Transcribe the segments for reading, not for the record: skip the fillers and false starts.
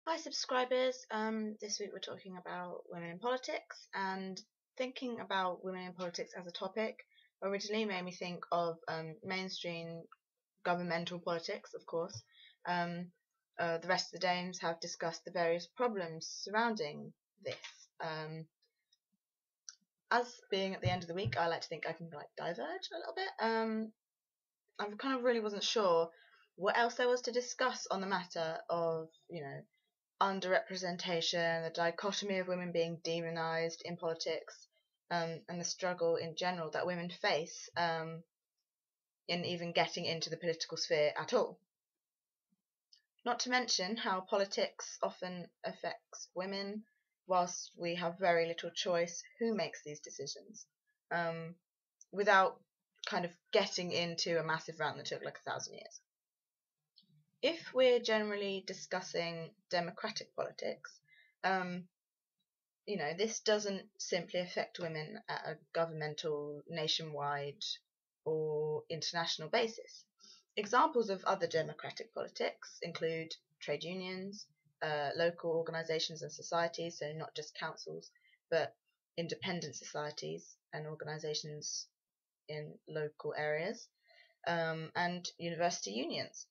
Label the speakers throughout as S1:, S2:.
S1: Hi subscribers, this week we're talking about women in politics, and thinking about women in politics as a topic originally made me think of mainstream governmental politics, of course. The rest of the dames have discussed the various problems surrounding this. As being at the end of the week, I like to think I can diverge a little bit. I kind of really wasn't sure what else there was to discuss on the matter of, underrepresentation, the dichotomy of women being demonized in politics, and the struggle in general that women face in even getting into the political sphere at all. Not to mention how politics often affects women, whilst we have very little choice who makes these decisions, without kind of getting into a massive rant that took like 1,000 years. If we're generally discussing democratic politics, this doesn't simply affect women at a governmental, nationwide, or international basis. Examples of other democratic politics include trade unions, local organisations and societies, so not just councils, but independent societies and organisations in local areas, and university unions.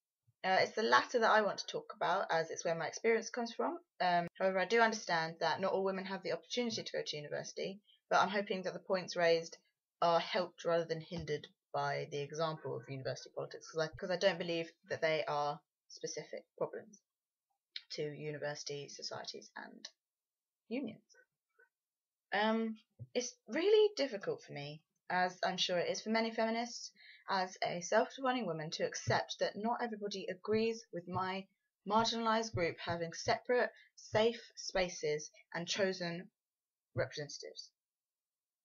S1: It's the latter that I want to talk about, as it's where my experience comes from. However, I do understand that not all women have the opportunity to go to university, but I'm hoping that the points raised are helped rather than hindered by the example of university politics, because I don't believe that they are specific problems to university societies and unions. It's really difficult for me, as I'm sure it is for many feminists, as a self-defining woman, to accept that not everybody agrees with my marginalised group having separate, safe spaces and chosen representatives.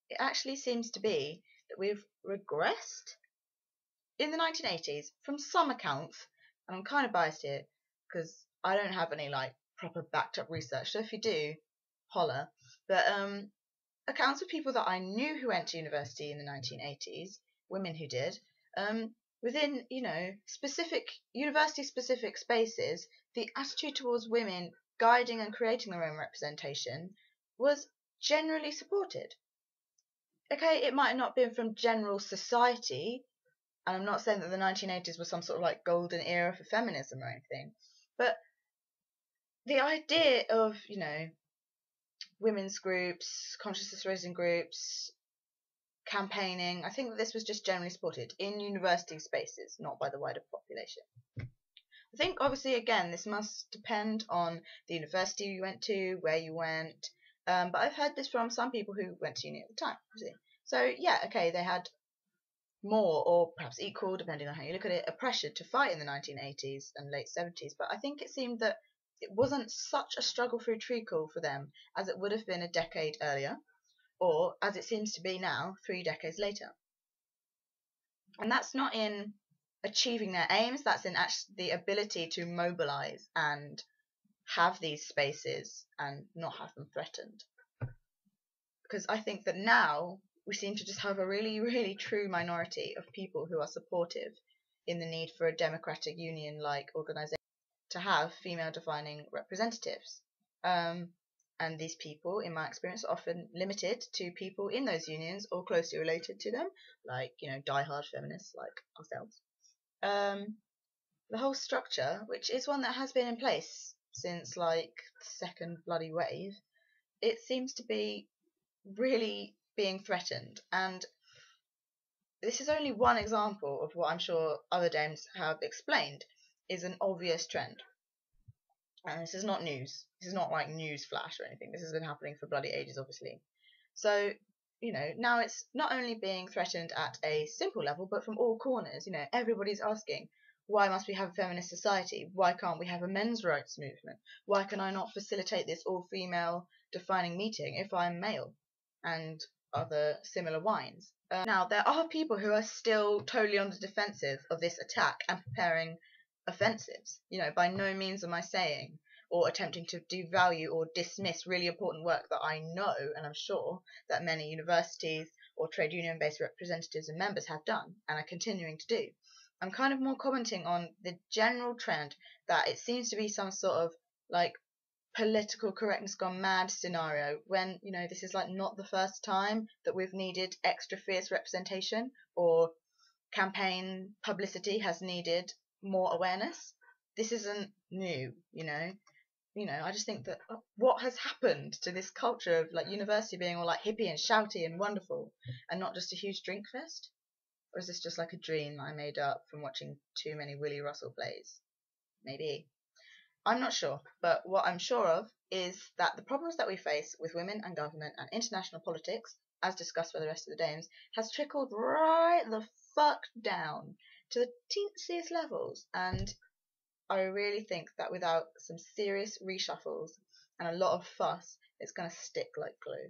S1: It actually seems to be that we've regressed in the 1980s from some accounts, and I'm kind of biased here because I don't have any proper backed up research, so if you do, holler. But accounts of people that I knew who went to university in the 1980s, women who did, within, specific university-specific spaces, the attitude towards women guiding and creating their own representation was generally supported. Okay, it might not have been from general society, and I'm not saying that the 1980s was some sort of golden era for feminism or anything, but the idea of, women's groups, consciousness raising groups, campaigning, I think that this was just generally supported in university spaces, not by the wider population. I think obviously again this must depend on the university you went to, where you went, but I've heard this from some people who went to uni at the time. So yeah, okay, they had more or perhaps equal, depending on how you look at it, a pressure to fight in the 1980s and late 70s, but I think it seemed that it wasn't such a struggle through treacle for them as it would have been a decade earlier, or as it seems to be now, 3 decades later. And that's not in achieving their aims, that's in actually the ability to mobilize and have these spaces and not have them threatened. Because I think that now we seem to just have a really, really true minority of people who are supportive in the need for a democratic union-like organisation to have female-defining representatives. And these people, in my experience, are often limited to people in those unions or closely related to them, like, die-hard feminists like ourselves. The whole structure, which is one that has been in place since, the second bloody wave, it seems to be really being threatened. And this is only one example of what I'm sure other dames have explained is an obvious trend. And this is not news. This is not news flash or anything. This has been happening for bloody ages, obviously. So, now it's not only being threatened at a simple level, but from all corners. Everybody's asking, why must we have a feminist society? Why can't we have a men's rights movement? Why can I not facilitate this all-female defining meeting if I'm male? And other similar whines. Now, there are people who are still totally on the defensive of this attack and preparing offensives. By no means am I saying or attempting to devalue or dismiss really important work that I know and I'm sure that many universities or trade union-based representatives and members have done and are continuing to do. I'm kind of more commenting on the general trend that it seems to be some sort of political correctness gone mad scenario when, you know, this is like not the first time that we've needed extra fierce representation, or campaign publicity has needed more awareness. This isn't new, you know. I just think that what has happened to this culture of like university being all like hippie and shouty and wonderful and not just a huge drink fest? Or is this just like a dream I made up from watching too many Willie Russell plays? Maybe. I'm not sure, but what I'm sure of is that the problems that we face with women and government and international politics, as discussed by the rest of the dames, has trickled right the fuck down to the teensiest levels, and I really think that without some serious reshuffles and a lot of fuss, it's going to stick like glue.